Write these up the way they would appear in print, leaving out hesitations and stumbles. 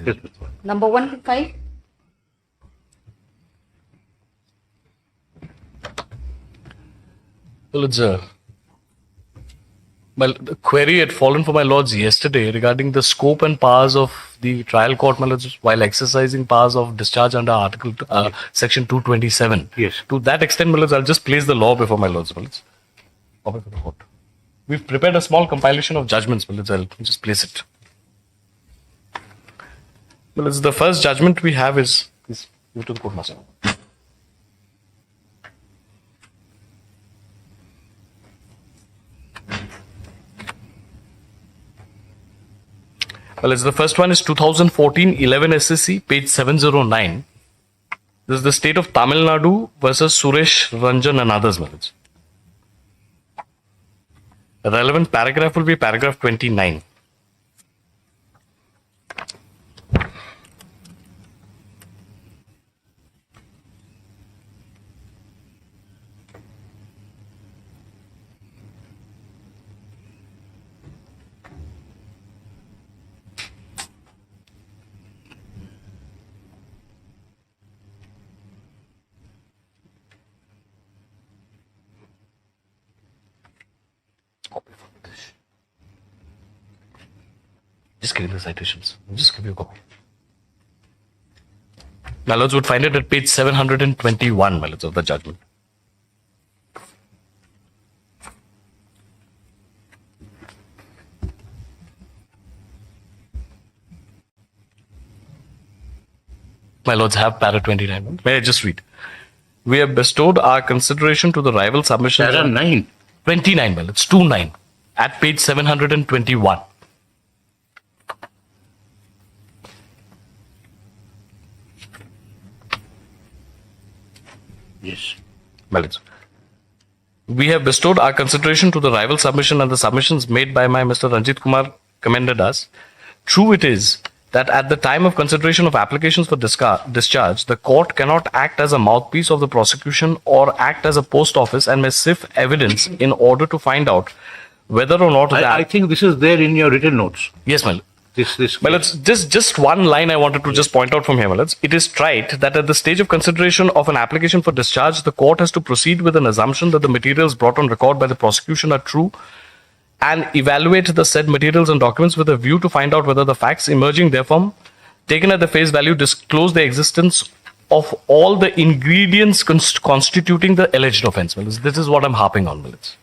Yes. Number 115. Well, the query had fallen for my lords yesterday regarding the scope and powers of the trial court, my lords, while exercising powers of discharge under Section 227. Yes. To that extent, my lords, I'll just place the law before my lords, my lords. Or before the court. We've prepared a small compilation of judgments, my lords. I'll just place it. My lords, the first judgment we have is you to the court, master. Well, the first one is 2014-11 SSC, page 709. This is the state of Tamil Nadu versus Suresh Ranjan and others. The relevant paragraph will be paragraph 29. Just give me the citations. Just give you a copy. My lords would find it at page 721, my lords, of the judgment. My lords have para 29. May I just read? We have bestowed our consideration to the rival submissions. Para 9. 29, my lords, 29, at page 721. Yes. Well, we have bestowed our consideration to the rival submission and the submissions made by my Mr. Ranjit Kumar commended us. True it is that at the time of consideration of applications for discharge, the court cannot act as a mouthpiece of the prosecution or act as a post office and may sift evidence in order to find out whether or not I think this is there in your written notes. Yes, my lord. This. Well, it's just one line I wanted to just point out from here, my lords. It is trite that at the stage of consideration of an application for discharge, the court has to proceed with an assumption that the materials brought on record by the prosecution are true and evaluate the said materials and documents with a view to find out whether the facts emerging therefrom, taken at the face value, disclose the existence of all the ingredients constituting the alleged offence. Well, this is what I'm harping on, my lords.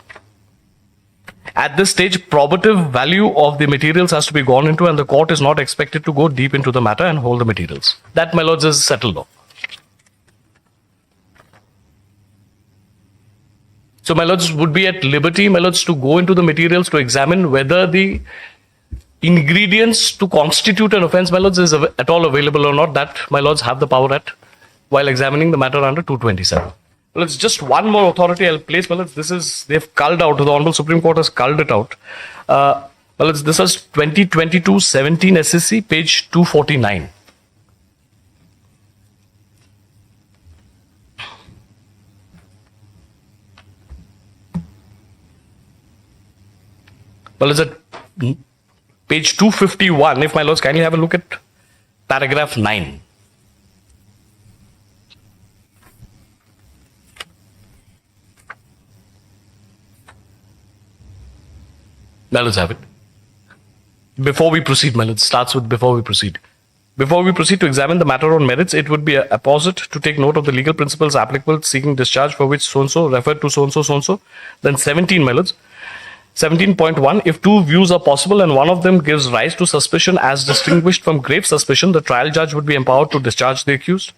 At this stage, probative value of the materials has to be gone into, and the court is not expected to go deep into the matter and hold the materials. That, my lords, is settled law. So, my lords would be at liberty, my lords, to go into the materials to examine whether the ingredients to constitute an offence, my lords, is at all available or not. That, my lords, have the power at while examining the matter under 227. Well, it's just one more authority I'll place. Well, they've culled out, the Honorable Supreme Court has culled it out. This is 2022-17 SSC, page 249. Well, it's at page 251. If my lords kindly have a look at paragraph 9. Now let's have it. Before we proceed, my lord, starts with before we proceed. Before we proceed to examine the matter on merits, it would be apposite to take note of the legal principles applicable seeking discharge for which so-and-so referred to so-and-so, so-and-so. Then 17, my lords. 17.1, if two views are possible and one of them gives rise to suspicion as distinguished from grave suspicion, the trial judge would be empowered to discharge the accused.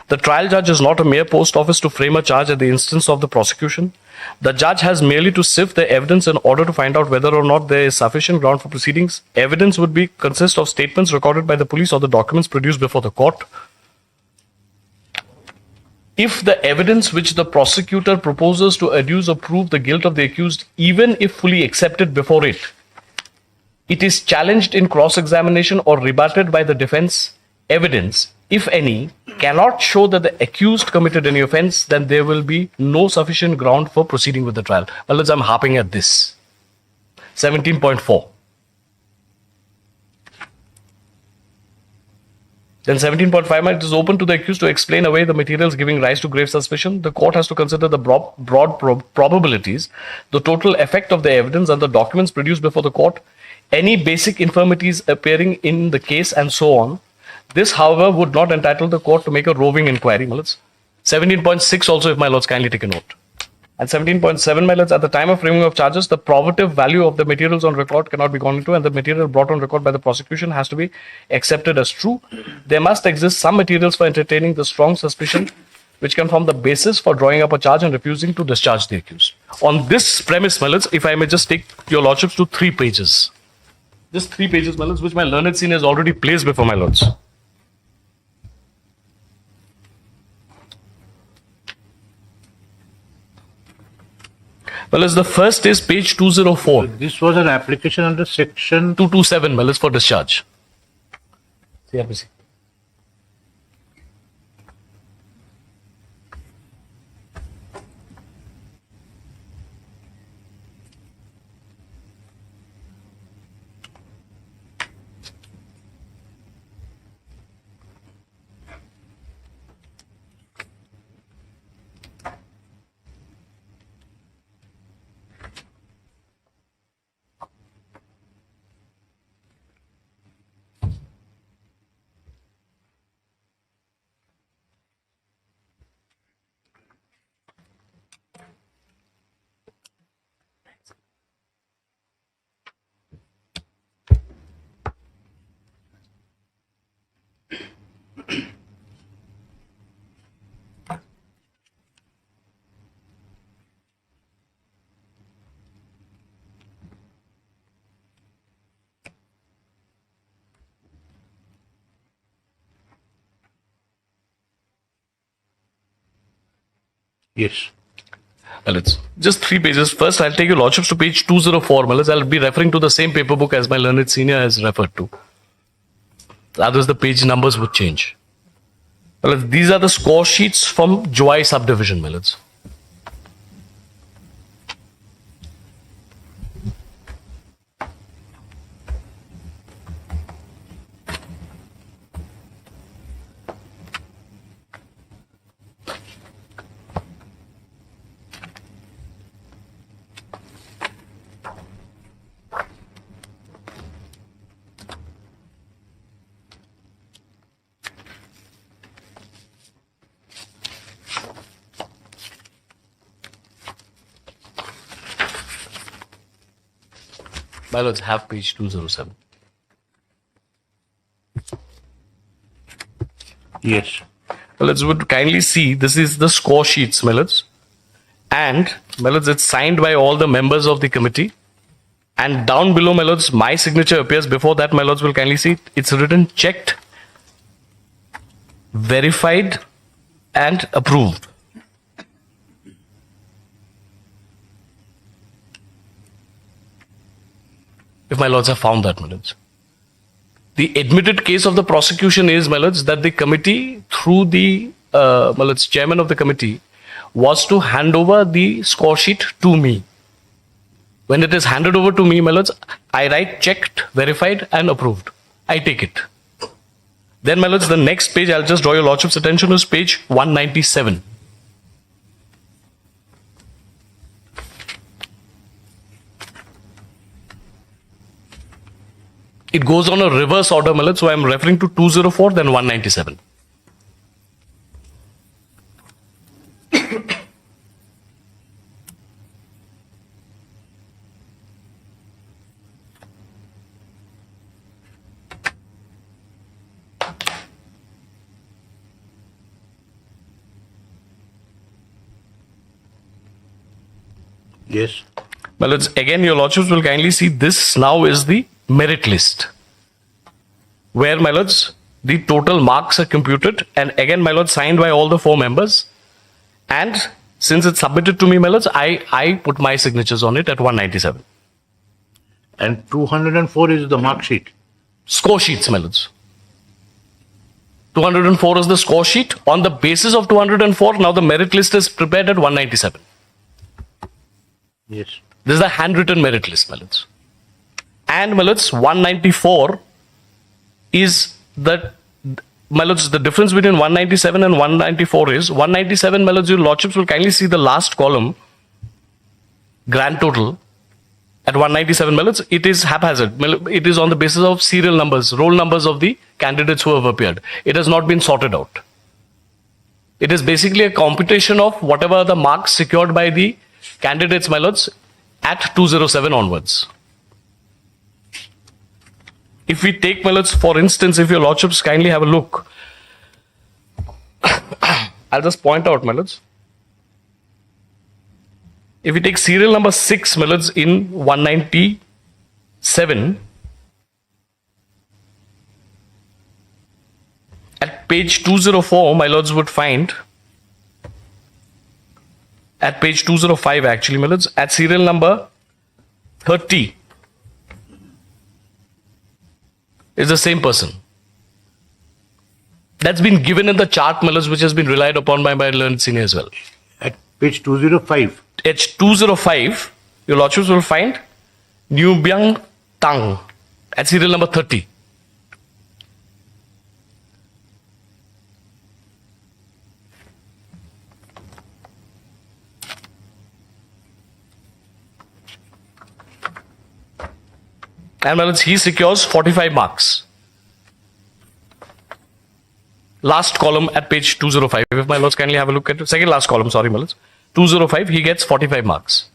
The trial judge is not a mere post office to frame a charge at the instance of the prosecution. The judge has merely to sift the evidence in order to find out whether or not there is sufficient ground for proceedings. Evidence would consist of statements recorded by the police or the documents produced before the court. If the evidence which the prosecutor proposes to adduce or prove the guilt of the accused, even if fully accepted before it, it is challenged in cross-examination or rebutted by the defense, evidence, if any, cannot show that the accused committed any offence, then there will be no sufficient ground for proceeding with the trial. Well, I'm harping at this. 17.4. Then 17.5, it is open to the accused to explain away the materials giving rise to grave suspicion. The court has to consider the broad probabilities, the total effect of the evidence and the documents produced before the court, any basic infirmities appearing in the case, and so on. This, however, would not entitle the court to make a roving inquiry, my lords. 17.6 also, if my lords kindly take a note. And 17.7, my lords, at the time of framing of charges, the probative value of the materials on record cannot be gone into, and the material brought on record by the prosecution has to be accepted as true. There must exist some materials for entertaining the strong suspicion which can form the basis for drawing up a charge and refusing to discharge the accused. On this premise, my lords, if I may just take your lordships to 3 pages. Just 3 pages, my lords, which my learned senior has already placed before my lords. Well, as the first is page 204. This was an application under section 227, well, is for discharge. CRPC. Yes. Well, it's just 3 pages. First, I'll take your lordships to page 204. Well, I'll be referring to the same paper book as my learned senior has referred to. Others, the page numbers would change. Well, these are the score sheets from Joy subdivision, Millets. My lords, have page 207. Yes. Well, let's would kindly see this is the score sheets, my lords. And, my lords, it's signed by all the members of the committee. And down below, my lords, my signature appears. Before that, my lords will kindly see it's written checked, verified, and approved. If my lords have found that, my lords. The admitted case of the prosecution is, my lords, that the committee, through the my lords, chairman of the committee, was to hand over the score sheet to me. When it is handed over to me, my lords, I write checked, verified, and approved. I take it. Then, my lords, the next page, I'll just draw your lordship's attention, is page 197. It goes on a reverse order, my lords, so I'm referring to 204, then 197. Yes. Well, it's again, your lordships will kindly see this now is the merit list, where, my lords, the total marks are computed, and again, my lords, signed by all the 4 members. And since it's submitted to me, my lords, I put my signatures on it at 197. And 204 is the mark sheet. Score sheets, my lords. 204 is the score sheet. On the basis of 204, now the merit list is prepared at 197. Yes. This is the handwritten merit list, my lords. And, my lords, 194 is the my lords, the difference between 197 and 194 is 197, my lords, your lordships will kindly see the last column, grand total. At 197, my lords, it is haphazard. It is on the basis of serial numbers, roll numbers of the candidates who have appeared. It has not been sorted out. It is basically a computation of whatever the marks secured by the candidates, my lords, at 207 onwards. If we take, my lords, for instance, if your lordships kindly have a look, I'll just point out, my lords. If we take serial number 6, my lords, in 197, at page 204, my lords would find, at page 205 actually, my lords, at serial number 30, is the same person. That's been given in the chart, my lords, which has been relied upon by my learned senior as well. At page 205. At 205, your lordships will find New Byung Tang at serial number 30. And my lords, he secures 45 marks. Last column at page 205. If my lords kindly have a look at the second last column, sorry, my lords. 205, he gets 45 marks.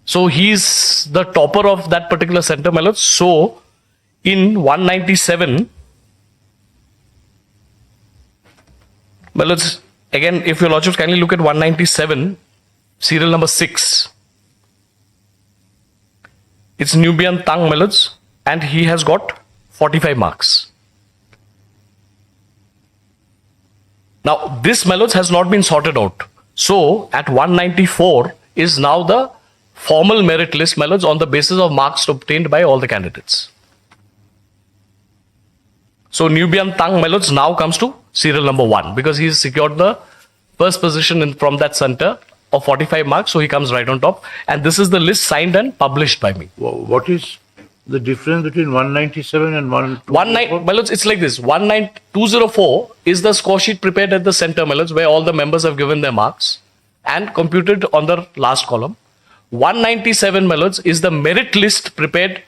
So he's the topper of that particular center, my lords. So in 197, my lords, again, if your lordships kindly look at 197, serial number 6. It's Nubian Tang, my lords, and he has got 45 marks. Now, this, my lords, has not been sorted out. So, at 194 is now the formal merit list, my lords, on the basis of marks obtained by all the candidates. So, Nubian Tang, my lords, now comes to serial number 1 because he has secured the first position from that center of 45 marks. So, he comes right on top. And this is the list signed and published by me. What is the difference between 197 and 124? My lords, it's like this. 204 is the score sheet prepared at the center, my lords, where all the members have given their marks and computed on the last column. 197, my lords, is the merit list prepared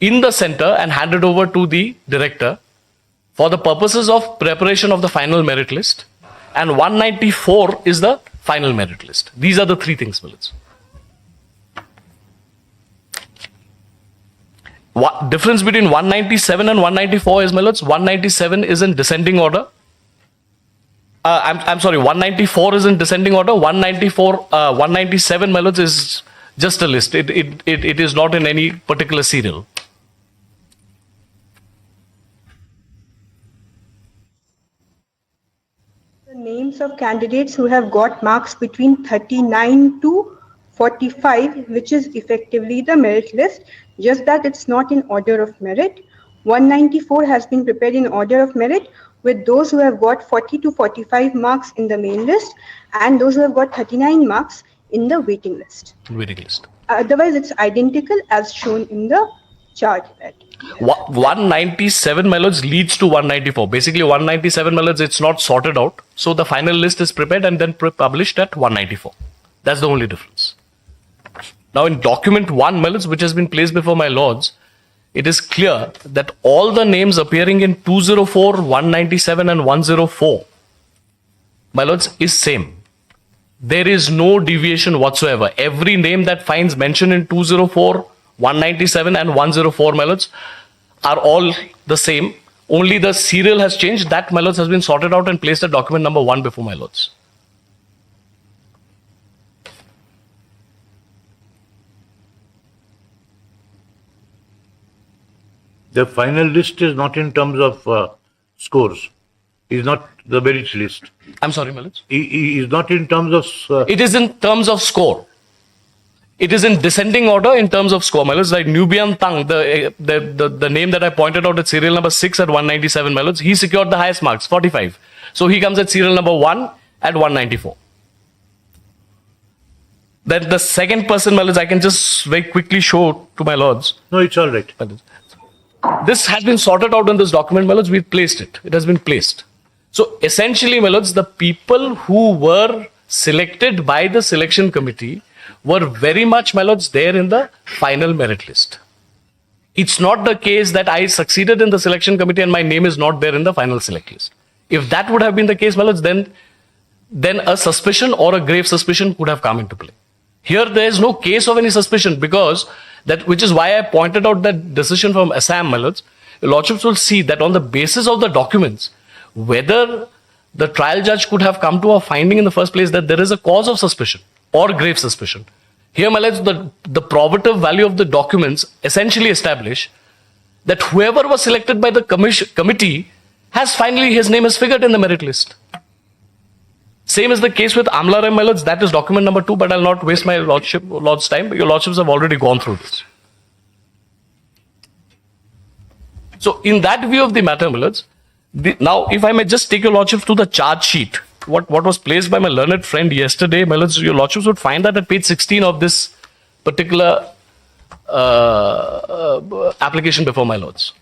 in the center and handed over to the director for the purposes of preparation of the final merit list. And 194 is the final merit list. These are the three things, my lords. What difference between 197 and 194 is, my lords? 197 is in descending order. I'm sorry, 194 is in descending order. 197, my lords, is just a list. It is not in any particular serial. The names of candidates who have got marks between 39 to 45, which is effectively the merit list, just that it's not in order of merit. 194 has been prepared in order of merit with those who have got 40 to 45 marks in the main list and those who have got 39 marks in the waiting list. Waiting list. Otherwise, it's identical as shown in the chart. 197, my lords, leads to 194. Basically, 197, my lords, it's not sorted out. So the final list is prepared and then published at 194. That's the only difference. Now, in document 1, my lords, which has been placed before my lords, it is clear that all the names appearing in 204, 197 and 104, my lords, is same. There is no deviation whatsoever. Every name that finds mention in 204, 197 and 104, my lords, are all the same. Only the serial has changed. That, my lords, has been sorted out and placed at document number 1 before my lords. The final list is not in terms of scores. Is not the merit list. I'm sorry, my lords. Is not in terms of. It is in terms of score. It is in descending order in terms of score, my lords. Like Nubian Tang, the name that I pointed out at serial number 6 at 197, my lords, he secured the highest marks, 45. So he comes at serial number 1 at 194. Then the second person, my lords, I can just very quickly show to my lords. No, it's all right. this has been sorted out in this document, my lords. We've placed it. It has been placed. So essentially, my lords, the people who were selected by the selection committee were very much, my lords, there in the final merit list. It's not the case that I succeeded in the selection committee and my name is not there in the final select list. If that would have been the case, my lords, then a suspicion or a grave suspicion could have come into play. Here, there is no case of any suspicion because which is why I pointed out that decision from Assam, my lords. Your lordships will see that on the basis of the documents, whether the trial judge could have come to a finding in the first place that there is a cause of suspicion or grave suspicion. Here, my lords, the probative value of the documents essentially establish that whoever was selected by the committee has finally, his name is figured in the merit list. Same is the case with Amla Ram, my lords. That is document number 2, but I'll not waste my lord's time. But your lordships have already gone through this. So, in that view of the matter, my lords, now, if I may just take your lordships to the charge sheet, what was placed by my learned friend yesterday, my lords, your lordships would find that at page 16 of this particular application before my lords.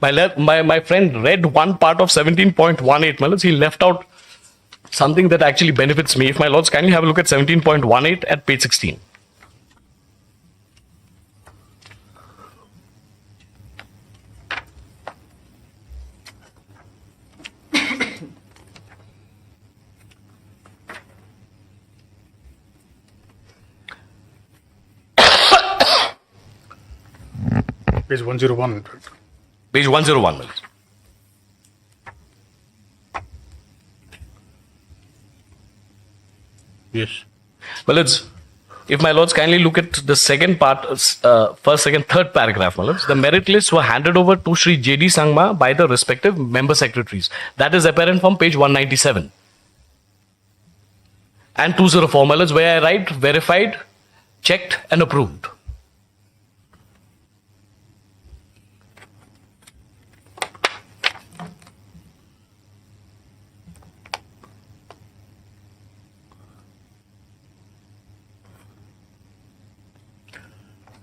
My friend read one part of 17.18, my lords. He left out something that actually benefits me. If my lords kindly have a look at 17.18 at page 16. Page 101. Page 101, my lords. Yes. My lords, if my lords kindly look at the second part, first, second, third paragraph, my lords, the merit lists were handed over to Shri J.D. Sangma by the respective member secretaries. That is apparent from page 197. And 204, my lords, where I write verified, checked and approved.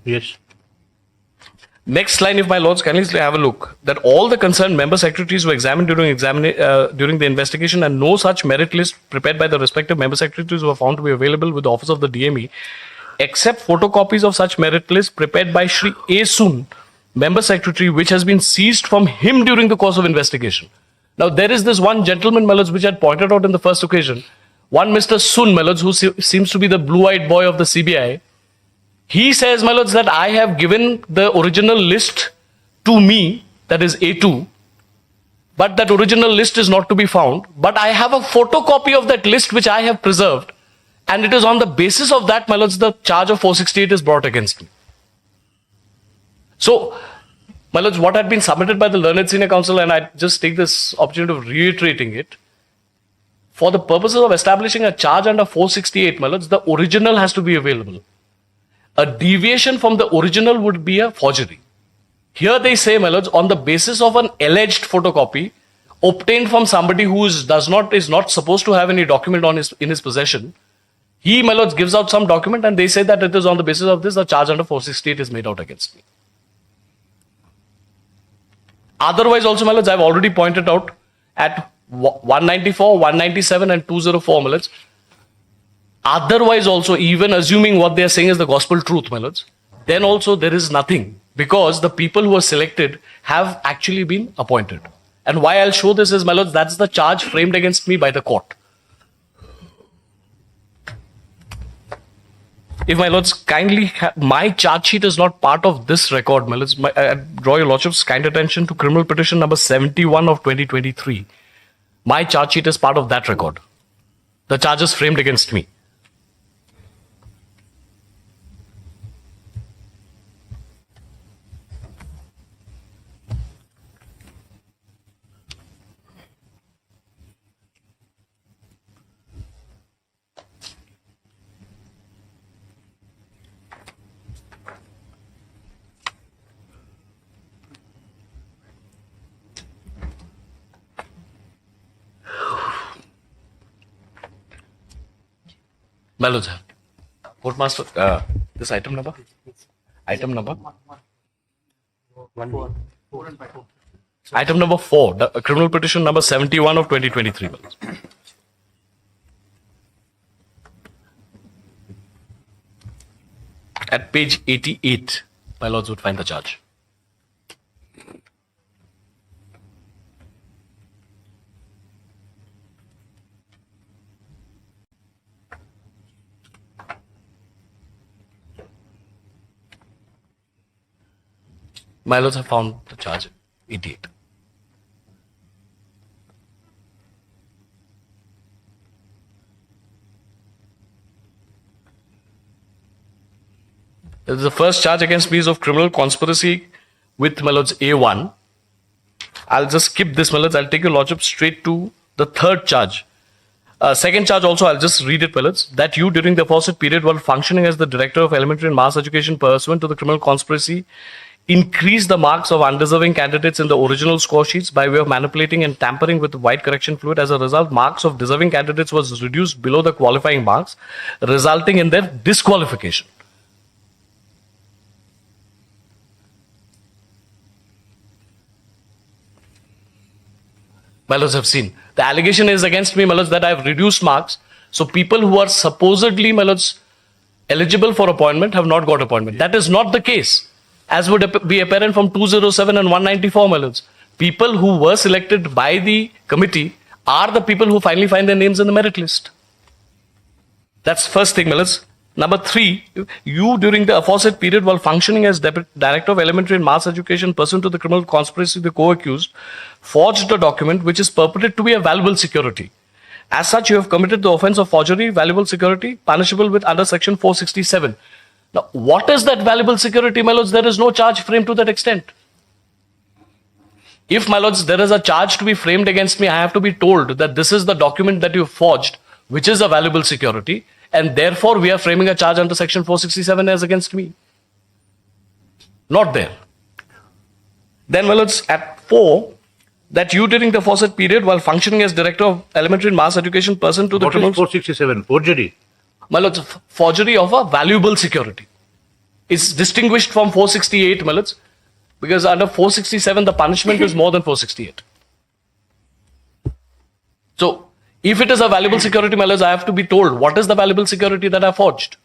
Yes. Next line, if my lords kindly have a look, that all the concerned member secretaries were examined during the investigation and no such merit list prepared by the respective member secretaries were found to be available with the office of the DME, except photocopies of such merit list prepared by Shri A. Sun, member secretary, which has been seized from him during the course of investigation. Now, there is this one gentleman, my lords, which I had pointed out in the first occasion, one Mr. Sun, my lords, who seems to be the blue-eyed boy of the CBI. He says, my lords, that I have given the original list to me, that is A2, but that original list is not to be found. But I have a photocopy of that list which I have preserved, and it is on the basis of that, my lords, the charge of 468 is brought against me. So, my lords, what had been submitted by the Learned Senior Counsel, and I just take this opportunity of reiterating it, for the purposes of establishing a charge under 468, my lords, the original has to be available. A deviation from the original would be a forgery. Here they say, my lords, on the basis of an alleged photocopy obtained from somebody who is not supposed to have any document in his possession, he, my lords, gives out some document and they say that it is on the basis of this, the charge under 468 is made out against me. Otherwise also, my lords, I have already pointed out at 194, 197 and 204, my lords, otherwise also, even assuming what they are saying is the gospel truth, my lords, then also there is nothing because the people who are selected have actually been appointed. And why I'll show this is, my lords, that's the charge framed against me by the court. If my lords kindly, my charge sheet is not part of this record, my lords. I draw your lordship's kind attention to criminal petition number 71 of 2023. My charge sheet is part of that record. The charges framed against me. My lords, Courtmaster, this item number? Item number? Item number 4, the criminal petition number 71 of 2023. At page 88, my lords would find the charge. My lords have found the charge 88. The first charge against me is of criminal conspiracy with my lords A1. I'll just skip this, my lords. I'll take your lordship straight to the third charge. Second charge also, I'll just read it, my lords. That you, during the aforesaid period, while functioning as the director of elementary and mass education pursuant to the criminal conspiracy, increase the marks of undeserving candidates in the original score sheets by way of manipulating and tampering with white correction fluid. As a result, marks of deserving candidates was reduced below the qualifying marks, resulting in their disqualification. My lords have seen. The allegation is against me, my lords, that I have reduced marks. So people who are supposedly, my lords, eligible for appointment have not got appointment. That is not the case, as would be apparent from 207 and 194, my lords. People who were selected by the committee are the people who finally find their names in the merit list. That's first thing, my lords. Number 3, you during the aforesaid period while functioning as Director of Elementary and Mass Education pursuant to the criminal conspiracy of the co-accused, forged a document which is purported to be a valuable security. As such, you have committed the offence of forgery, valuable security, punishable with under section 467. Now, what is that valuable security, my lords? There is no charge framed to that extent. If, my lords, there is a charge to be framed against me, I have to be told that this is the document that you forged, which is a valuable security, and therefore we are framing a charge under section 467 as against me. Not there. Then, my lords, at 4, that you during the aforesaid period while functioning as Director of Elementary and Mass Education pursuant to the What is 467? Forgery. My lords, forgery of a valuable security is distinguished from 468, my lords, because under 467 the punishment is more than 468. So, if it is a valuable security, my lords, I have to be told what is the valuable security that I forged.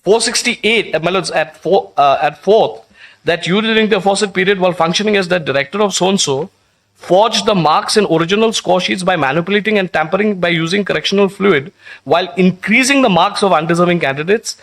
468, my lords, at 4th, that you during the aforesaid period while functioning as the Director of so-and-so, forged the marks in original score sheets by manipulating and tampering by using correctional fluid, while increasing the marks of undeserving candidates.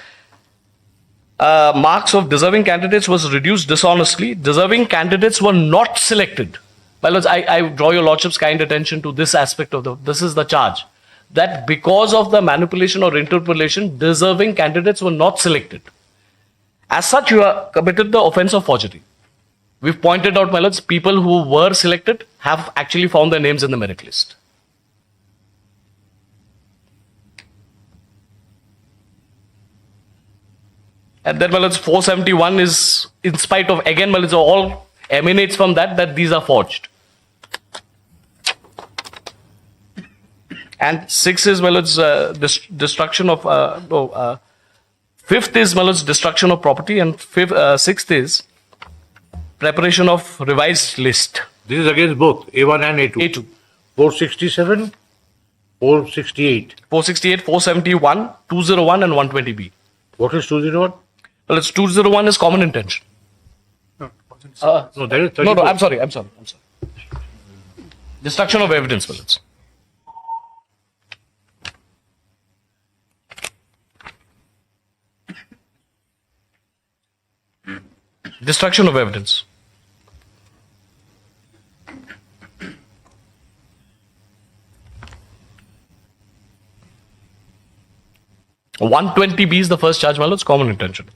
Marks of deserving candidates was reduced dishonestly. Deserving candidates were not selected. My lords, I draw your lordship's kind attention to this aspect of this is the charge. That because of the manipulation or interpolation, deserving candidates were not selected. As such, you have committed the offence of forgery. We've pointed out, my lords, people who were selected have actually found their names in the merit list. And then, my lords, 471 is, in spite of, again, my lords, all emanates from that these are forged. And 6 is, my lords, destruction of, 5th is, my lords, destruction of property, and 6th is preparation of revised list. This is against both A1 and A2. A2. 467, 468. 468, 471, 201 and 120B. What is 201? Well, it's 201 is common intention. No, that is 34. No, I'm sorry. Destruction of evidence, my lords. Destruction of evidence. – 120B is the first charge, my lords, common intention.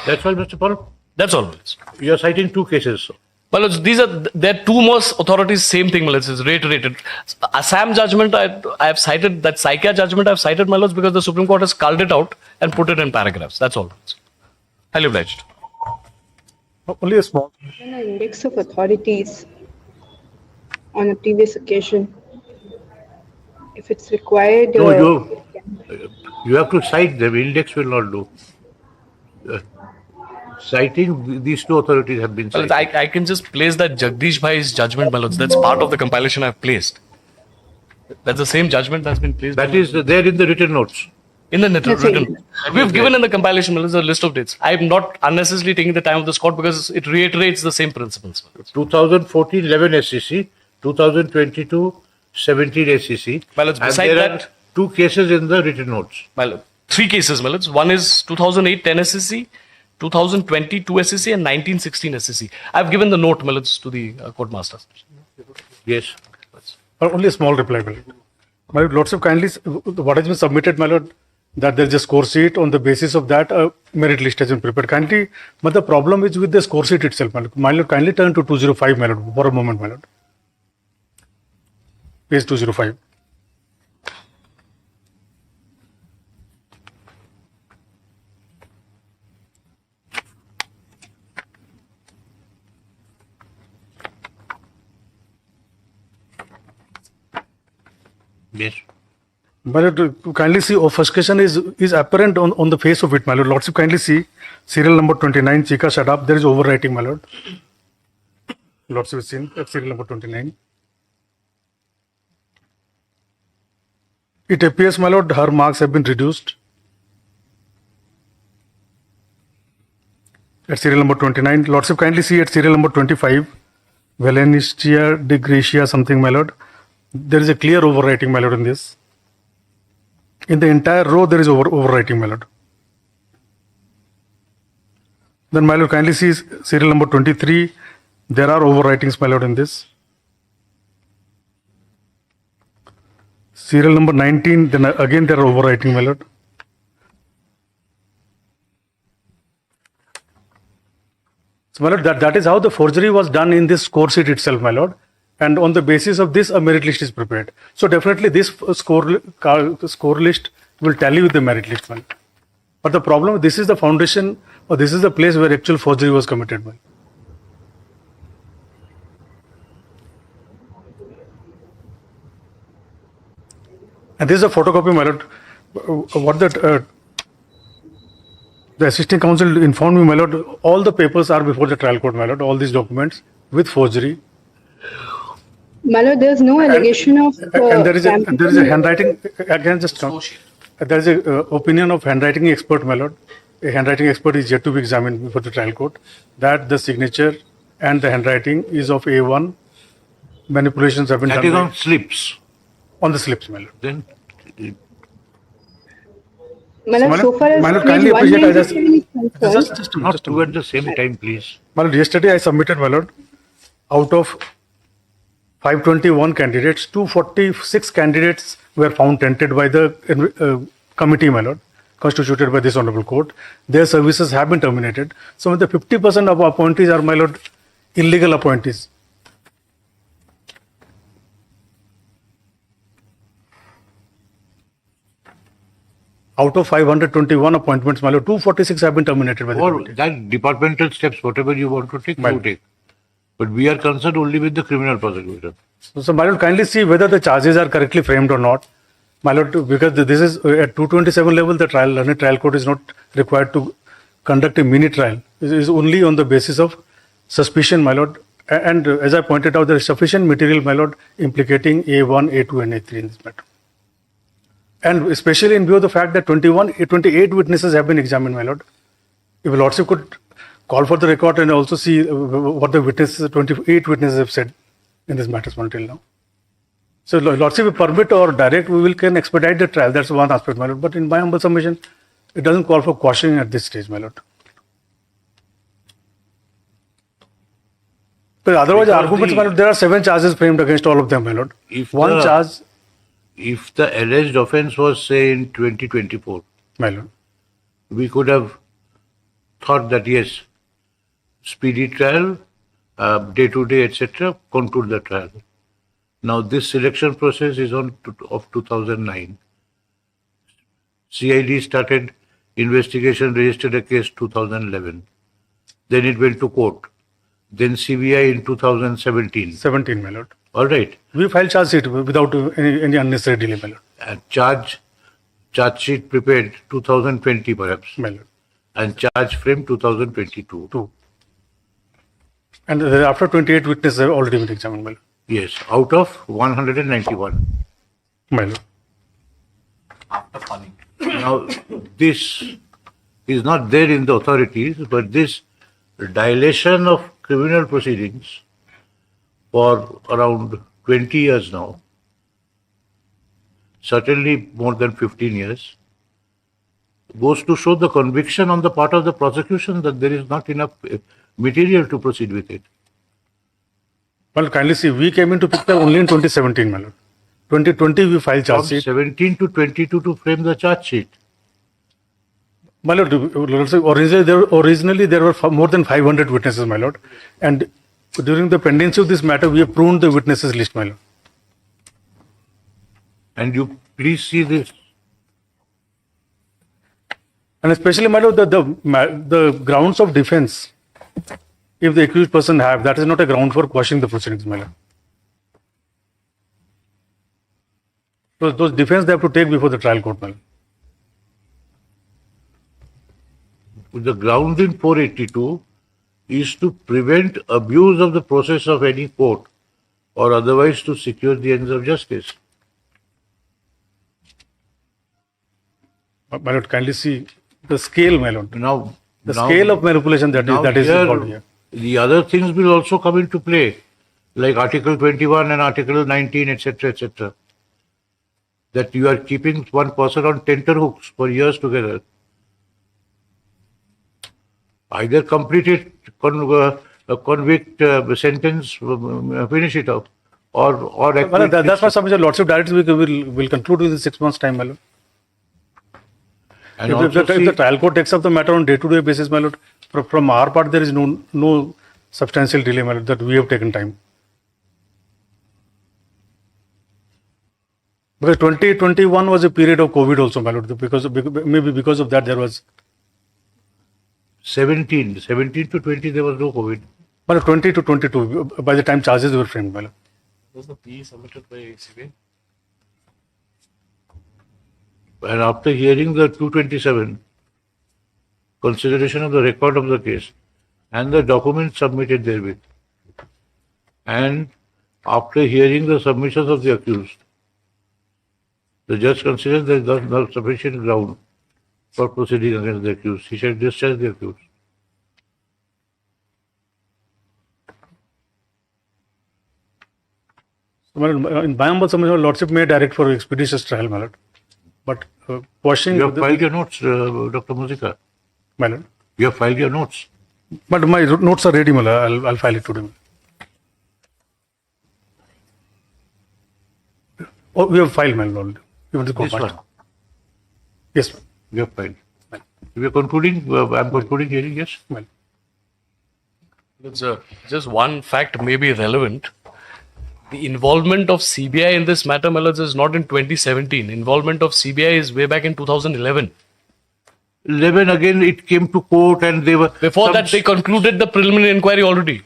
That's all, Mr. Paul? That's all, my lords. You are citing 2 cases. Well, there are two more authorities, same thing, my lords, is reiterated. Assam judgment, I have cited, that Saikia judgment I have cited, my lords, because the Supreme Court has culled it out and put it in paragraphs. That's all. Highly obliged. Only a small. An index of authorities on a previous occasion. If it's required. No, you have to cite them. Index will not do. Citing these two authorities have been cited. Well, I can just place that Jagdish Bhai's judgment, my lords. That's part of the compilation I've placed. That's the same judgment that's been placed. That is there in the written notes. In the That's written. right. We've given in the compilation, my lords, a list of dates. I'm not unnecessarily taking the time of this court because it reiterates the same principles. 2014 11 SEC, 2022 17 SEC. Well, it's and beside there that- are two cases in the written notes. My lord. Three cases, my lords. One is 2008 10 SEC, 2020 2 SEC, and 1916 SEC. I've given the note, my lords, to the court masters. Yes. Only a small reply, my lord. My lord, lots of kindly, what has been submitted, my lord, that there is a score sheet. On the basis of that, a merit list has been prepared. Kindly, but the problem is with the score sheet itself, my lord. My lord, kindly turn to 205, my lord, for a moment, my lord. Page 205. Yes. My lord, kindly see, obfuscation is apparent on the face of it, my lord. Lots of kindly see, serial number 29, Chika shut up. There is overwriting, my lord. Lots of seen, serial number 29. It appears, my lord, her marks have been reduced. At serial number 29, lots of kindly see at serial number 25, Valenistia de Gracia something, my lord. There is a clear overwriting, my lord, in this. In the entire row, there is overwriting, my lord. Then, my lord, kindly see serial number 23. There are overwritings, my lord, in this. Serial number 19, then again there are overwriting, my lord. So, my lord, that is how the forgery was done in this score sheet itself, my lord. And on the basis of this, a merit list is prepared. So definitely this score list will tally with the merit list, man. But the problem, this is the foundation, or this is the place where actual forgery was committed, man. And this is a photocopy, my lord. What the assisting counsel informed me, my lord, all the papers are before the trial court, my lord, all these documents with forgery. My lord, there's no allegation of. And there is a handwriting, again, just there is a opinion of handwriting expert, my lord. A handwriting expert is yet to be examined before the trial court, that the signature and the handwriting is of A1. Manipulations have been That done. is on slips. On the slips, my lord. Then My lord, so far as my lord, page kindly appreciate, I just- 197 is concerned, Just not two at the same time, please. My lord, yesterday I submitted, my lord, out of 521 candidates, 246 candidates were found tainted by the committee, my lord, constituted by this honorable court. Their services have been terminated. So the 50% of appointees are, my lord, illegal appointees. Out of 521 appointments, my lord, 246 have been terminated by the Or committee. that departmental steps, whatever you want to take, you take. But we are concerned only with the criminal prosecution. So, my lord, kindly see whether the charges are correctly framed or not. My lord, because this is at 227 level, the learned trial court is not required to conduct a mini trial. It is only on the basis of suspicion, my lord. And as I pointed out, there is sufficient material, my lord, implicating A1, A2, and A3 in this matter. And especially in view of the fact that 28 witnesses have been examined, my lord. If lordship could call for the record and also see what the 28 witnesses have said in this matter until now. So, lordship, if permit or direct, we can expedite the trial. That's one aspect, my lord. But in my humble submission, it doesn't call for quashing at this stage, my lord. But otherwise, Because arguments, my lord, there are 7 charges framed against all of them, my lord. If One charge, if the alleged offence was, say, in 2024, my lord. we could have thought that yes, speedy trial, day-to-day, etc., conclude the trial. Now, this selection process is of 2009. CID started investigation, registered a case 2011. Then it went to court. Then CBI in 2017. 17, my lord. All right. We filed charge sheet without any unnecessary delay, my lord. Charge sheet prepared 2020 perhaps. My lord. And charge frame 2022. 2. And after 28 witnesses have already been examined, my lord. Yes, out of 191. My lord. Now, this is not there in the authorities, but this dilation of criminal proceedings for around 20 years now, certainly more than 15 years, goes to show the conviction on the part of the prosecution that there is not enough material to proceed with it. Well, kindly see, we came into picture only in 2017, my lord. 2020 we filed charge From sheet. 17 to 22 to frame the charge sheet. My lord, originally there were more than 500 witnesses, my lord. And during the pendency of this matter, we have pruned the witnesses list, my lord. And you please see this. And especially, my lord, the grounds of defense, if the accused person have, that is not a ground for quashing the proceedings, my lord. So those defense they have to take before the trial court, my lord. The ground in 482 is to prevent abuse of the process of any court or otherwise to secure the ends of justice. My lord, kindly see the scale, my lord. Now, Scale of manipulation that is involved here. The other things will also come into play, like Article 21 and Article 19, etc., etc. That you are keeping one person on tenterhooks for years together. Either complete it, convict, sentence, finish it up, or Well, that's why some lots of directors will conclude within 6 months' time, my lord. and If the trial court takes up the matter on day-to-day basis, my lord, from our part there is no substantial delay, my lord, that we have taken time. Because 2021 was a period of COVID also, my lord, maybe because of that there was. 17 to 20 there was no COVID. But 20 to 22, by the time charges were framed, my lord. Was the PE submitted by CBI? And after hearing the 227, consideration of the record of the case and the documents submitted therewith, and after hearing the submissions of the accused, the judge considers there is not sufficient ground for proceeding against the accused. He shall discharge the accused. In my humble submission, Lordship may direct for expeditious trial, my lord. But quashing. You have filed your notes, Dr. Muzika. My lord. You have filed your notes. But my notes are ready, my lord. I'll file it today. Oh, we have filed, my lord. You want to This one. Yes, ma'am. We have filed. We are concluding. I'm concluding hearing. Yes. Well, It's just one fact may be relevant. The involvement of CBI in this matter, Melody, is not in 2017. Involvement of CBI is way back in 2011. 11 again, it came to court and they were. Before that, they concluded the preliminary inquiry already.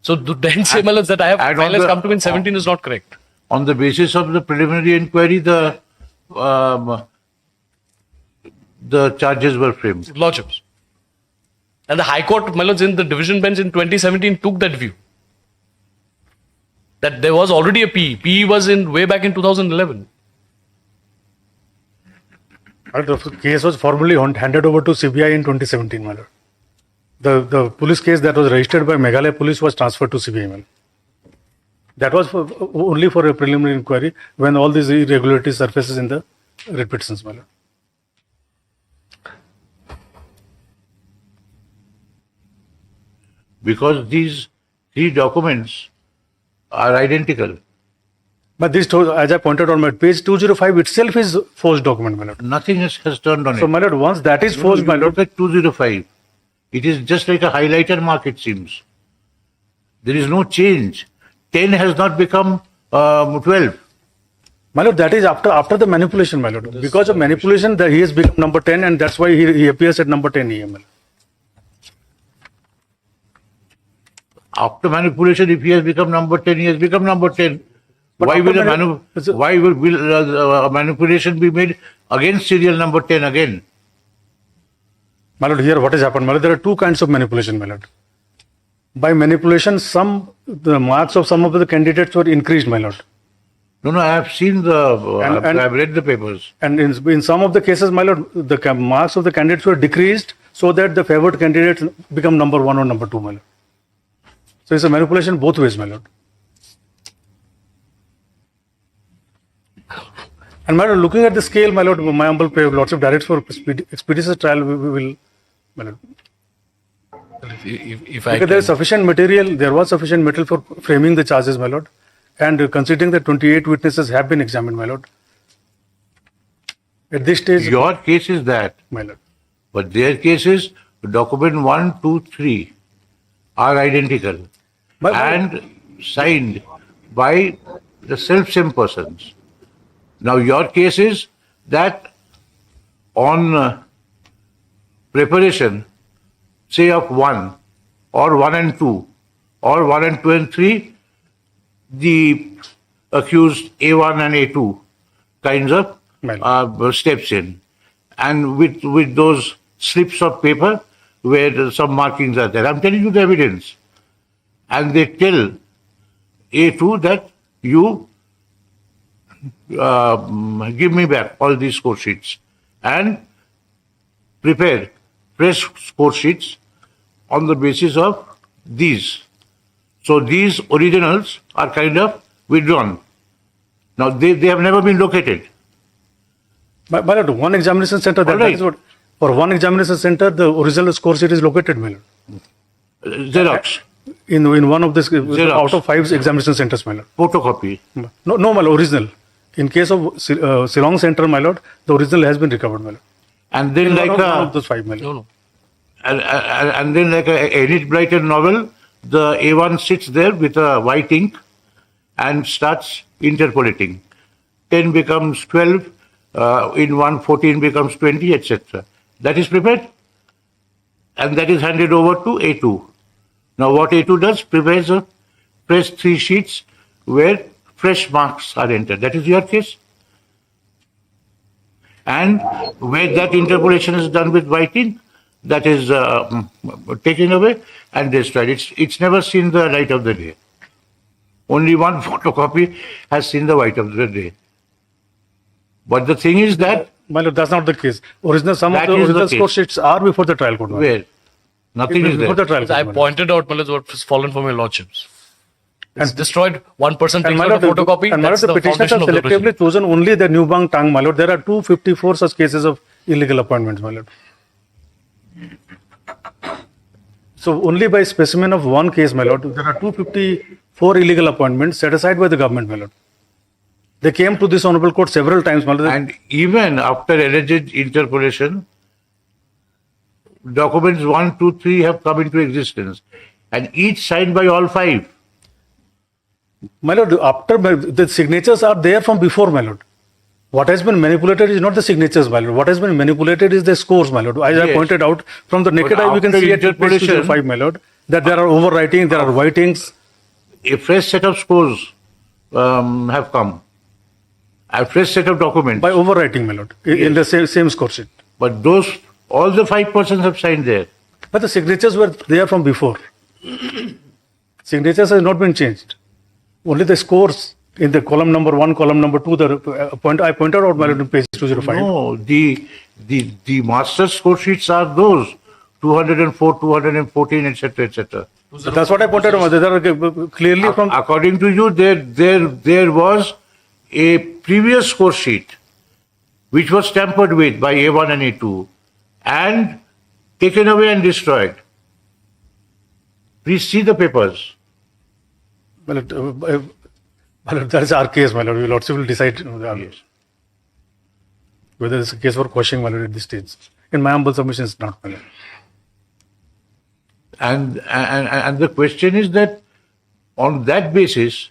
So to then say, Melody, that I have and file on has the- come to me in 17 is not correct. On the basis of the preliminary inquiry, the charges were framed. Lordships. And the High Court, Melody, in the division bench in 2017 took that view. That there was already a PE. PE was in way back in 2011. the case was formally handed over to CBI in 2017, my lord. The police case that was registered by Meghalaya police was transferred to CBI, my lord. That was only for a preliminary inquiry when all these irregularities surfaces in the writ petitions, my lord. Because these three documents are identical. But this, as I pointed on my page 205 itself is forged document, my lord. Nothing has turned on So, it. my lord, once that is forged, my lord, Look at 205. It is just like a highlighter mark, it seems. There is no change. 10 has not become 12. My lord, that is after the manipulation, my lord. Because of manipulation, he has become number 10, and that's why he appears at number 10 here, my lord. After manipulation, if he has become number 10, he has become number 10. But Why after will a manipulation be made against serial number 10 again? My lord, here what has happened, my lord? There are two kinds of manipulation, my lord. By manipulation, the marks of some of the candidates were increased, my lord. No, I have seen I've read the papers. And in some of the cases, my lord, the marks of the candidates were decreased so that the favored candidates become number 1 or number 2, my lord. So it's a manipulation both ways, my lord. And my lord, looking at the scale, my lord, my humble lordship directs for expeditious trial, we will, my lord. Because there is sufficient material, there was sufficient material for framing the charges, my lord. And considering that 28 witnesses have been examined, my lord. At this stage. Your case is that. My lord. But their cases, document 1, 2, 3 are identical and signed by the self-same persons. Now your case is that on preparation, say of 1 or 1 and 2 or 1 and 2 and 3, the accused A1 and A2 kinds of steps in. And with those slips of paper where some markings are there. I'm telling you the evidence. And they tell A2 that you give me back all these score sheets and prepare fresh score sheets on the basis of these. So these originals are kind of withdrawn. Now they have never been located. But at one examination center, that is what, for one examination center, the original score sheet is located, my lord. Xerox. In one of this, out of 5 examination centers, my lord. Photocopy. No, my lord, original. In case of Shillong Center, my lord, the original has been recovered, my lord. And then one of those 5, my lord. No. And then like a Enid Blyton novel, the A1 sits there with a white ink and starts interpolating. 10 becomes 12, in 1, 14 becomes 20, etc. That is prepared and that is handed over to A2. Now what A2 does, prepares a fresh 3 sheets where fresh marks are entered. That is your case. And where that interpolation is done with white ink, that is taken away and destroyed. It's never seen the light of the day. Only one photocopy has seen the light of the day. But the thing is that... My lord, that's not the case. Some of the original score sheets are before the trial court. Where? Nothing is there. The trial court, I pointed out, my lord, what has fallen from your lordships. It's destroyed. 1% takes out the photocopy. And my lord, the petitioners have selectively chosen only the New Bang Tang, my lord. There are 254 such cases of illegal appointments, my lord. So only by specimen of one case, my lord, there are 254 illegal appointments set aside by the government, my lord. They came to this honorable court several times, my lord. And even after alleged interpolation, documents 1, 2, 3 have come into existence, and each signed by all 5. My lord, after the signatures are there from before, my lord. What has been manipulated is not the signatures, my lord. What has been manipulated is the scores, my lord. As I pointed out, from the naked eye, we can see at page 205, my lord, that there are overwriting, there are whitings. A fresh set of scores have come. A fresh set of documents. By overwriting, my lord, in the same score sheet. But those, all the 5 persons have signed there. But the signatures were there from before. Signatures have not been changed. Only the scores in the column number 1, column number 2, I pointed out, my lord, in page 205. No, the master score sheets are those 204, 214, etc., etc. So that's what I pointed out. There are clearly from. According to you, there was a previous score sheet which was tampered with by A1 and A2 and taken away and destroyed. Please see the papers. Well, that is our case, my lord. We lordship will decide whether it's a case for quashing, my lord, at this stage. In my humble submission, it's not, my lord. And the question is that On that basis,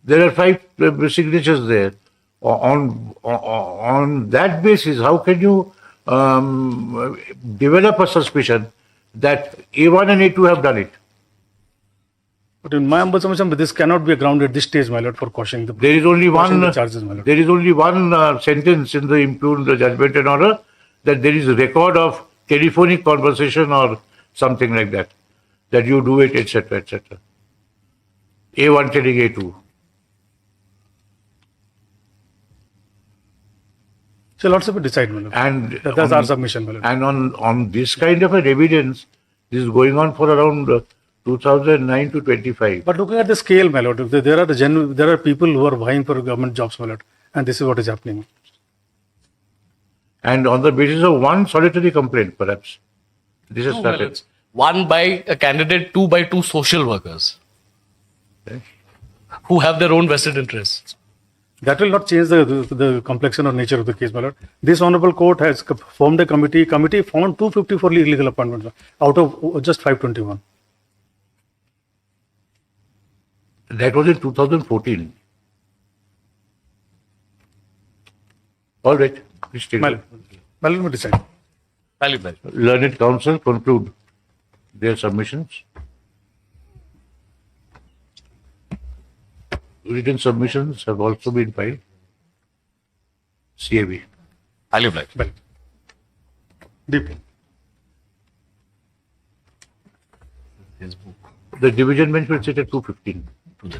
there are 5 signatures there. On that basis, how can you develop a suspicion that A1 and A2 have done it? But in my humble submission, this cannot be a ground at this stage, my lord, for quashing the There is only quashing one the charges, my lord. There is only one sentence in the impugned judgment and order, that there is a record of telephonic conversation or something like that, that you do it, etc., etc. A1 telling A2. So Lordship will decide, my lord. And That's our submission, my lord. And on this kind of an evidence, this is going on for around 2009 to 25. But looking at the scale, my lord, there are people who are vying for government jobs, my lord, and this is what is happening. And on the basis of one solitary complaint, perhaps, this has started. One by a candidate, two by two social workers who have their own vested interests. That will not change the complexion or nature of the case, my lord. This honorable court has formed a committee. Committee found 254 illegal appointments out of just 521. That was in 2014. All right. Please take it. Let me decide. Valid. Learned counsel conclude their submissions. Written submissions have also been filed. CAB. Valid. Deeply. His book. The division bench will sit at 2:15. To the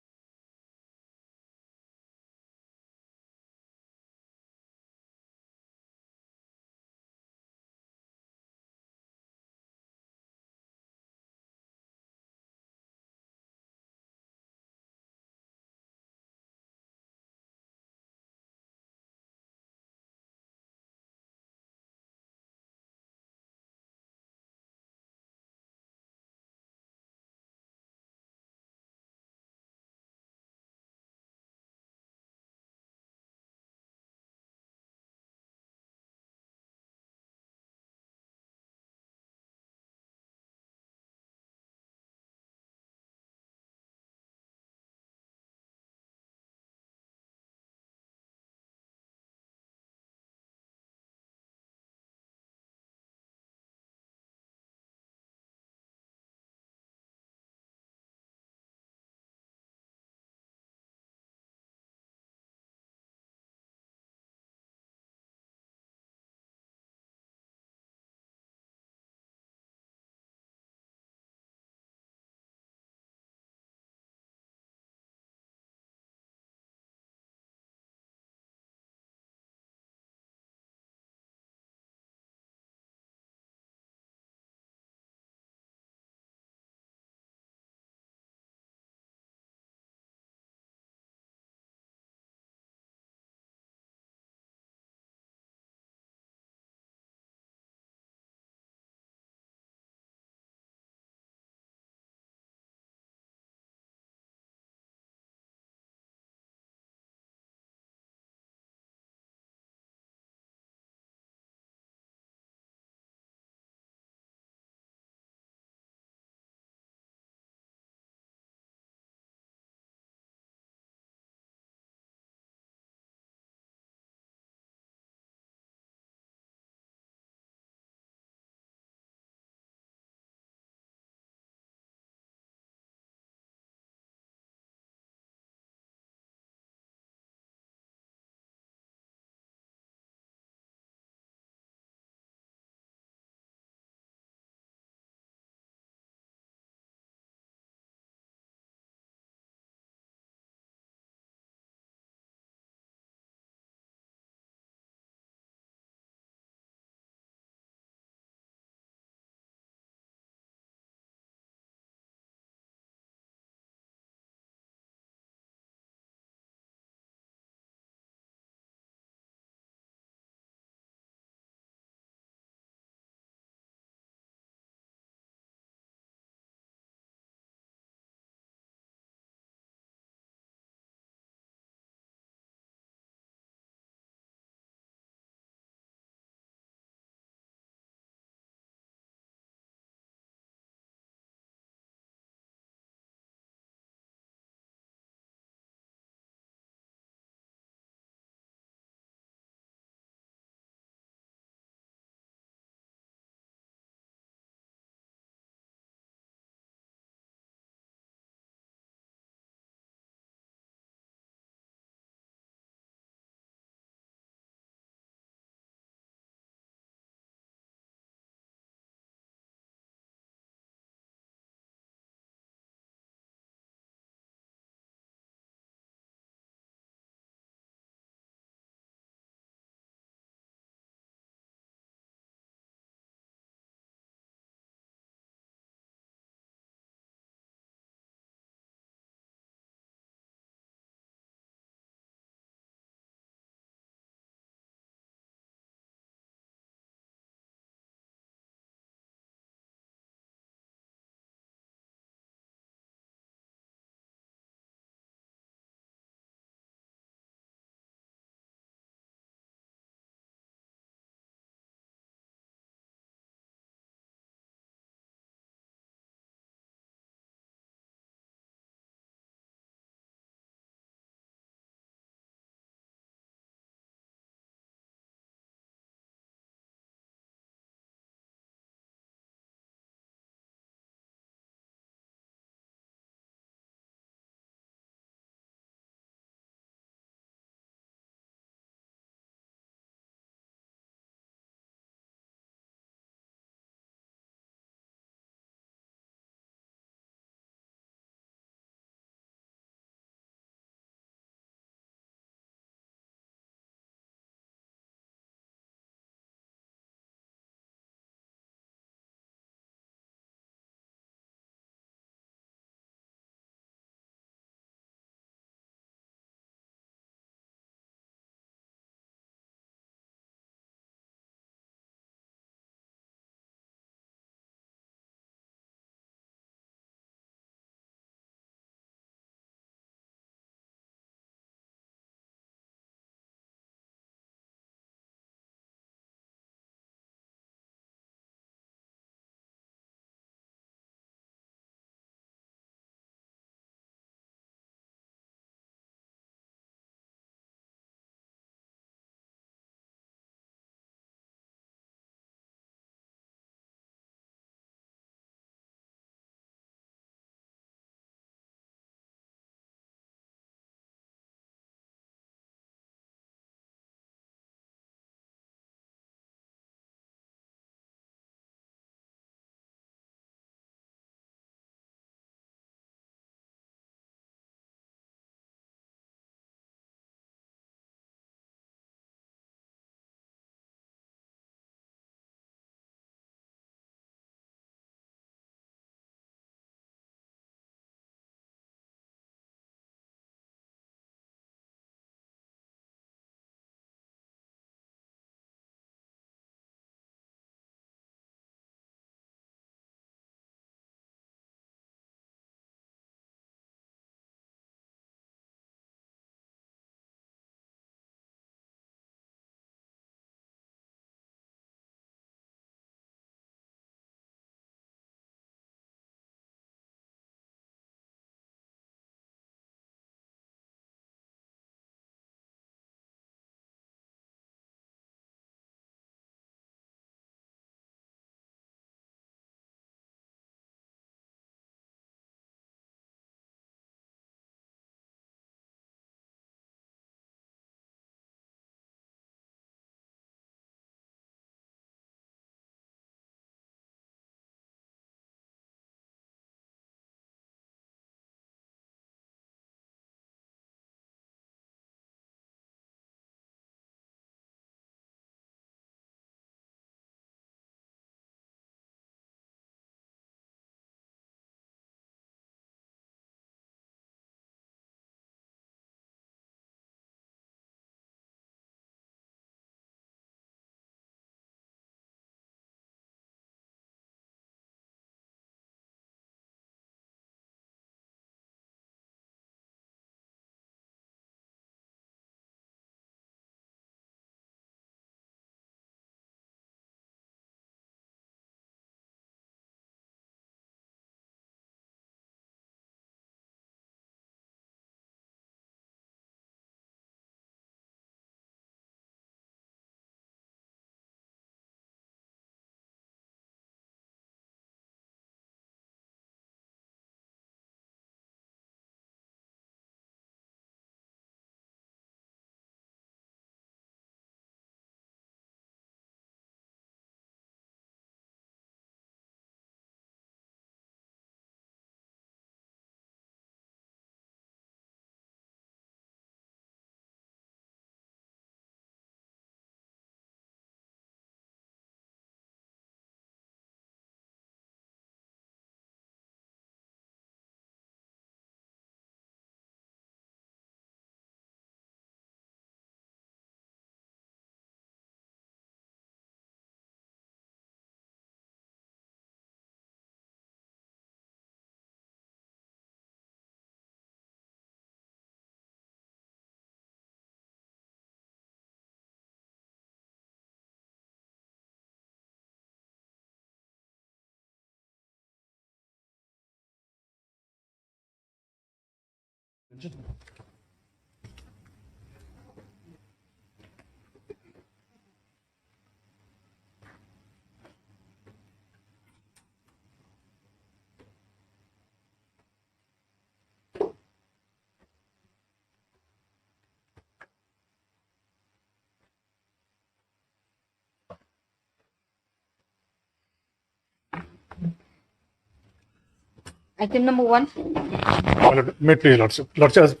Item number 1. My lord, may it please, Lordship. Lordship,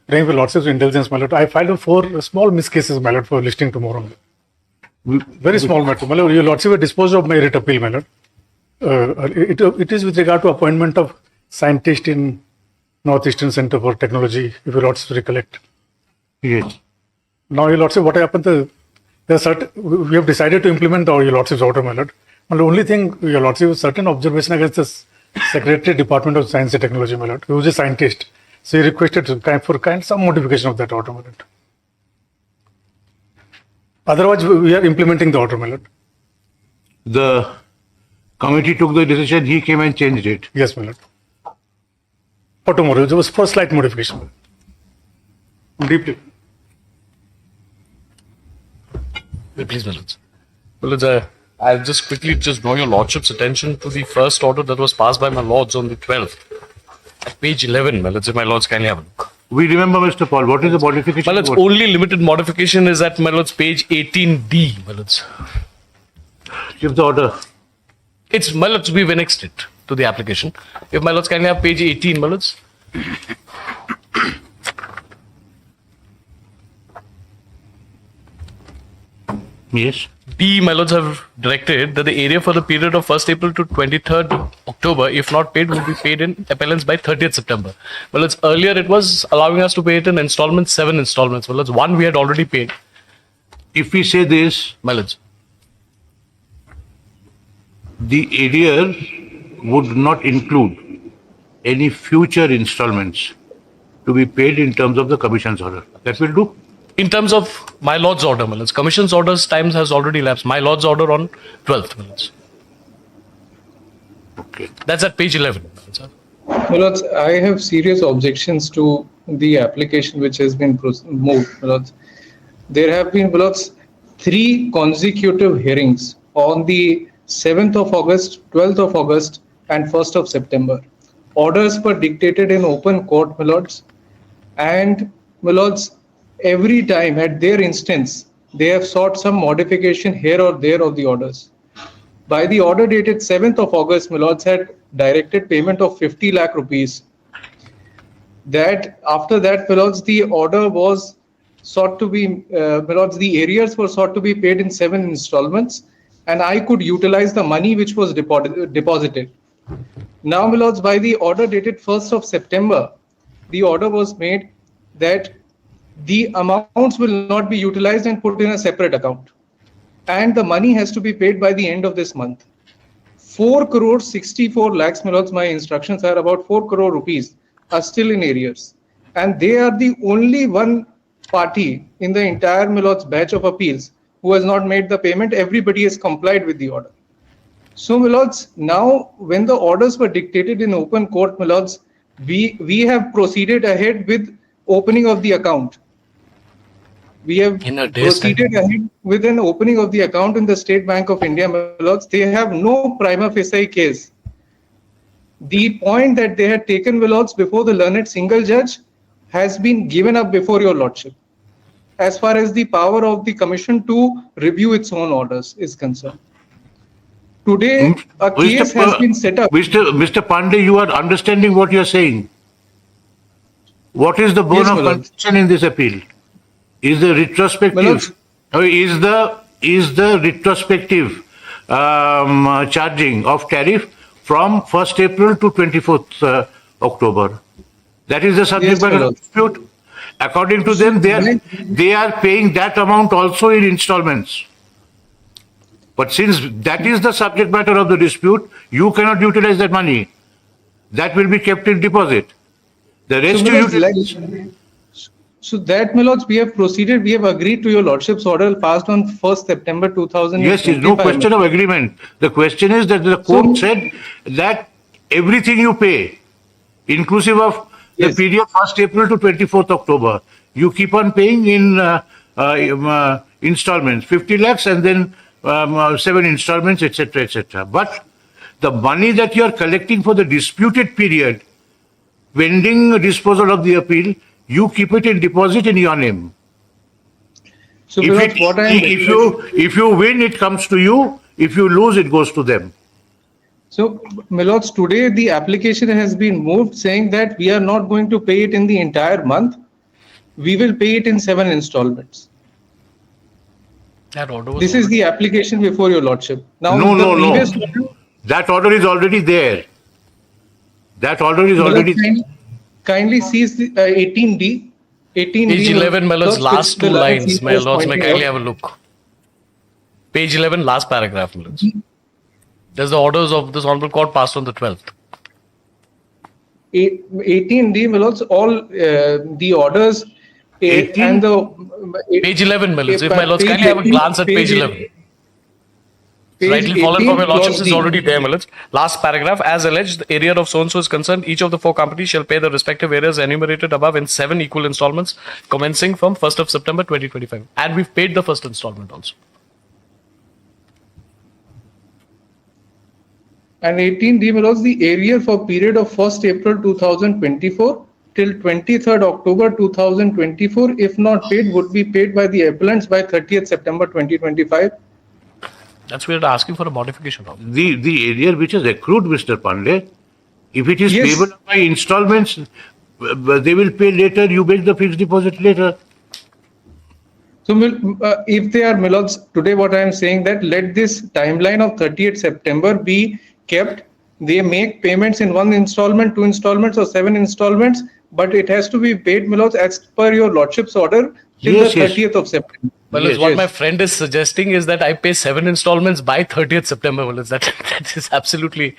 praying for Lordship's indulgence, my lord. I filed 4 small miscases, my lord, for listing tomorrow. Very small matter. My lord, your Lordship will dispose of my writ appeal, my lord. It is with regard to appointment of scientist in Northeastern Center for Technology, if your Lordship recollect. Yes. Now, your Lordship, what happened? We have decided to implement your Lordship's order, my lord. And the only thing, your Lordship, is certain observation against this Secretary, Department of Science and Technology, my lord, who is a scientist. So he requested some modification of that order, my lord. Otherwise, we are implementing the order, my lord. The committee took the decision, he came and changed it. Yes, my lord. For tomorrow, it was for slight modification. Deeply. Please, my lords. My lords, I'll just quickly draw your lordship's attention to the first order that was passed by my lords on the 12th. At page 11, my lords, if my lords kindly have a look. We remember, Mr. Paul, what is the modification? My lords, only limited modification is at, my lords, page 18D, my lords. Give the order. It's, my lords, we've annexed it to the application. If my lords kindly have page 18, my lords. Yes. D, my lords, have directed that the area for the period of 1st April to 23rd October, if not paid, will be paid in appellants by 30th September. My lords, earlier it was allowing us to pay it in installments, 7 installments. My lords, 1 we had already paid. If we say this, My lords, the arrear would not include any future installments to be paid in terms of the commission's order. That will do. in terms of my lord's order, my lords, commission's orders times has already elapsed. My lord's order on 12th, my lords. Okay. That's at page 11. My lords, I have serious objections to the application which has been moved. My lords, there have been, my lords, 3 consecutive hearings on the 7th of August, 12th of August, and 1st of September. Orders were dictated in open court, my lords, and my lords, every time at their instance, they have sought some modification here or there of the orders. By the order dated 7th of August, my lords had directed payment of 50 lakh rupees. That after that, my lords, the order was sought to be, my lords, the arrears were sought to be paid in 7 installments, and I could utilize the money which was deposited. Now, my lords, by the order dated 1st of September, the order was made that the amounts will not be utilized and put in a separate account, and the money has to be paid by the end of this month. 4 crore 64 lakhs, my lords, my instructions are about 4 crore rupees are still in arrears, and they are the only one party in the entire, my lords, batch of appeals who has not made the payment. Everybody has complied with the order. So, my lords, now when the orders were dictated in open court, my lords, we have proceeded ahead with opening of the account. We have proceeded ahead with an opening of the account in the State Bank of India, my lords. They have no prima facie case. The point that they had taken, my lords, before the learned single judge has been given up before your lordship, as far as the power of the commission to review its own orders is concerned. Today, a case has been set up. Mr. Pandey, you are understanding what you are saying. What is the bone of contention in this appeal? Is the retrospective? Is the retrospective charging of tariff from 1st April to 24th October? That is the subject matter of dispute. According to them, they are paying that amount also in installments. But since that is the subject matter of the dispute, you cannot utilize that money. That will be kept in deposit. The rest you utilize. So that, my lords, we have proceeded, we have agreed to your lordship's order passed on 1st September 2025. Yes, there is no question of agreement. The question is that the court said that everything you pay, inclusive of The Yes. period 1st April to 24th October. You keep on paying in installments, 50 lakhs and then 7 installments, etc., etc. But the money that you are collecting for the disputed period, pending disposal of the appeal, you keep it in deposit in your name. So, If, Vinod, what I am if you win, it comes to you. If you lose, it goes to them. So, Milods, today the application has been moved saying that we are not going to pay it in the entire month. We will pay it in 7 installments. That order was This is the application before your lordship. Now, No, the no, previous no. order, That order is already there. That order is Milord, already. kindly sees the 18D. 18D. Page 11, my lords, Milods, last the two line lines. he My was lords, may pointing kindly out. have a look. Page 11, last paragraph, my lords. There's the orders of this Honorable Court passed on the 12th. 18D, Milods, all the orders 18? and the Page 11, my lords. If my page lords kindly have a 18, glance at page 11. Page Rightly fallen from your 18, clause lordships is D. already there, my lords. Last paragraph, as alleged, the area of so-and-so is concerned, each of the 4 companies shall pay the respective areas enumerated above in 7 equal installments, commencing from 1st of September 2025. And we've paid the first installment also. And 18D, Milods, the area for period of 1st April 2024 till 23rd October 2024, if not paid, would be paid by the appellants by 30th September 2025. That's where they're asking for a modification of. The area which is accrued, Mr. Pandey, if it is Yes. payable by installments, they will pay later. You make the fixed deposit later. So, if they are Milods, today what I am saying that let this timeline of 30th September be kept. They make payments in 1 installment, 2 installments or 7 installments, but it has to be paid, Milods, as per your lordship's order till Yes, the yes. 30th of September. Well, Yes, what yes. my friend is suggesting is that I pay 7 installments by 30th September. Well, that is absolutely,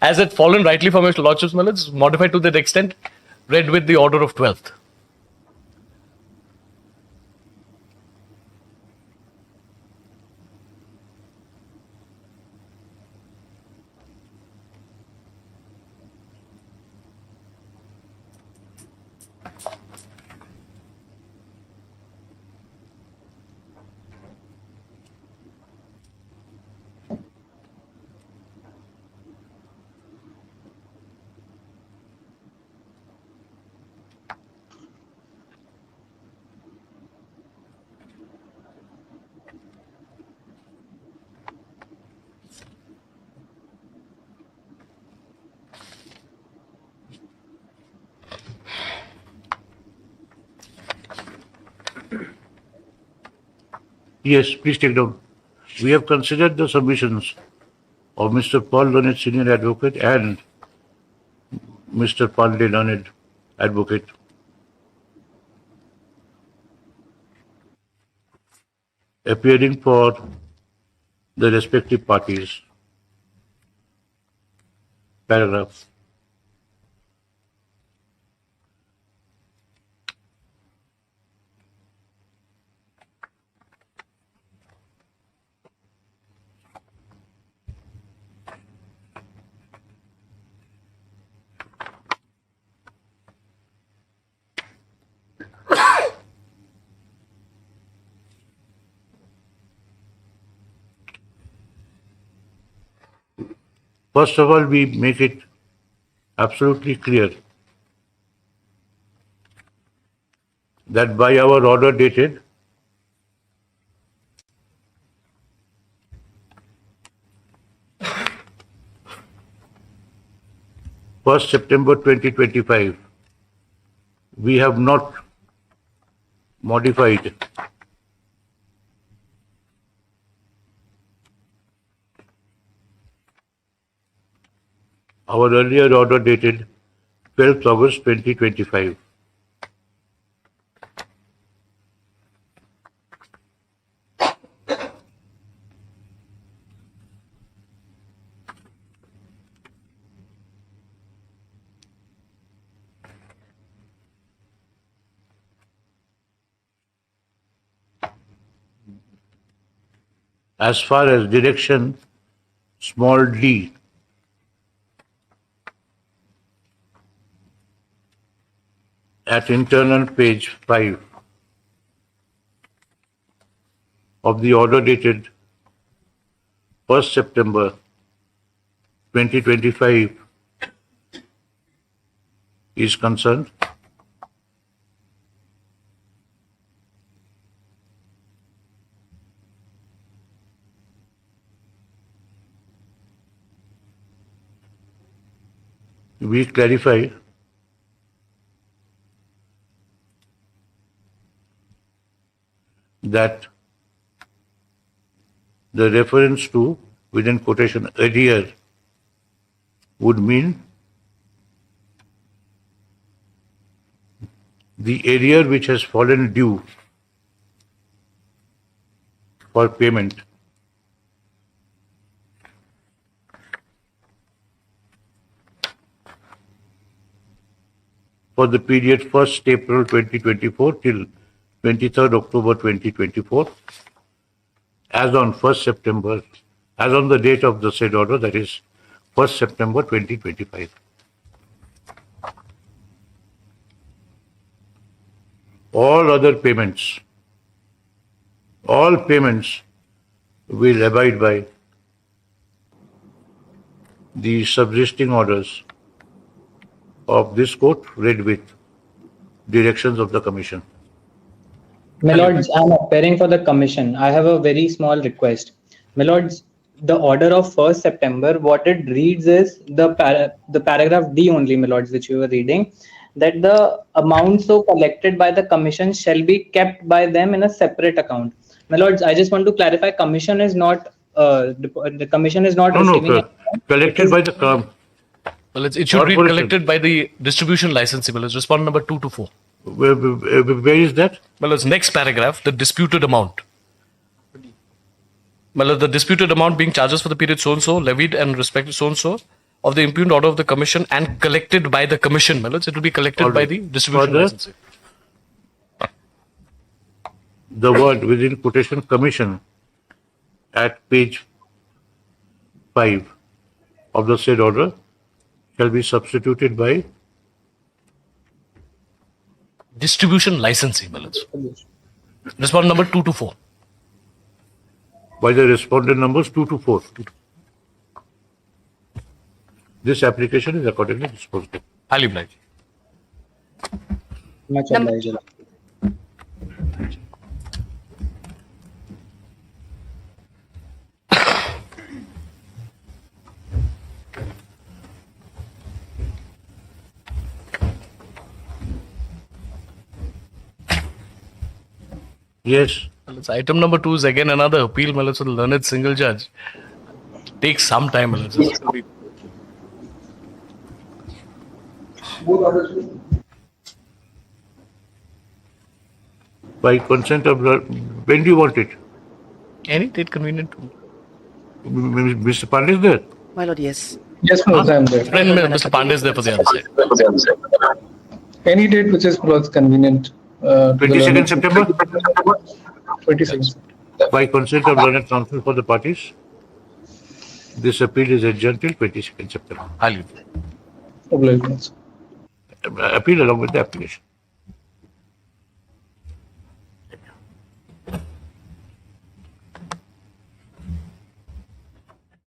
as it fallen rightly from your lordship's, well, it's modified to that extent, read with the order of 12th. Yes, please take down. We have considered the submissions of Mr. Paul Learned, Senior Advocate, and Mr. Pandey, Learned Advocate. Appearing for the respective parties. Paragraph. First of all, we make it absolutely clear that by our order dated 1st September 2025, we have not modified our earlier order dated 12th August 2025. As far as direction small d, at internal page 5 of the order dated 1st September 2025 is concerned, we clarify that the reference to, within quotation, arrear would mean the arrear which has fallen due for payment for the period 1st April 2024 till 23rd October 2024, as on 1st September, as on the date of the said order, that is 1st September 2025. All other payments, all payments will abide by the subsisting orders of this court read with directions of the Commission. My Lords, I'm appearing for the Commission. I have a very small request. My Lords, the order of 1st September, what it reads is the paragraph D only, my Lords, which you were reading, that the amounts so collected by the Commission shall be kept by them in a separate account. My Lords, I just want to clarify, Commission is not, the Commission is not receiving... Collected by the Well, it should read collected by the distribution licensee. Well, it's respond number 2 to 4. Where is that? Well, it's next paragraph, the disputed amount. Well, the disputed amount being charges for the period so-and-so, levied and respected so-and-so, of the impugned order of the Commission and collected by the Commission. Well, it will be collected by the distribution licensee. The word within quotation Commission at page 5 of the said order shall be substituted by distribution licensee. Well, respond number 2 to 4. By the respondent numbers 2 to 4. This application is accordingly disposed of. Highly obliged. Much obliged. Yes. Well, it's item number 2 is again another appeal. Well, it's a learned single judge. It takes some time. Well, By consent of the, when do you want it? Any date convenient to Mr. Pandey is there? My lord, yes. Yes, my Lords, I am there. Friend, Mr. Pandey is there for the other side. Any date which is Lords convenient. 22nd September? 22nd. By consent of learned counsel for the parties, this appeal is adjourned till 22nd September. Highly Obliged. Appeal along with the application.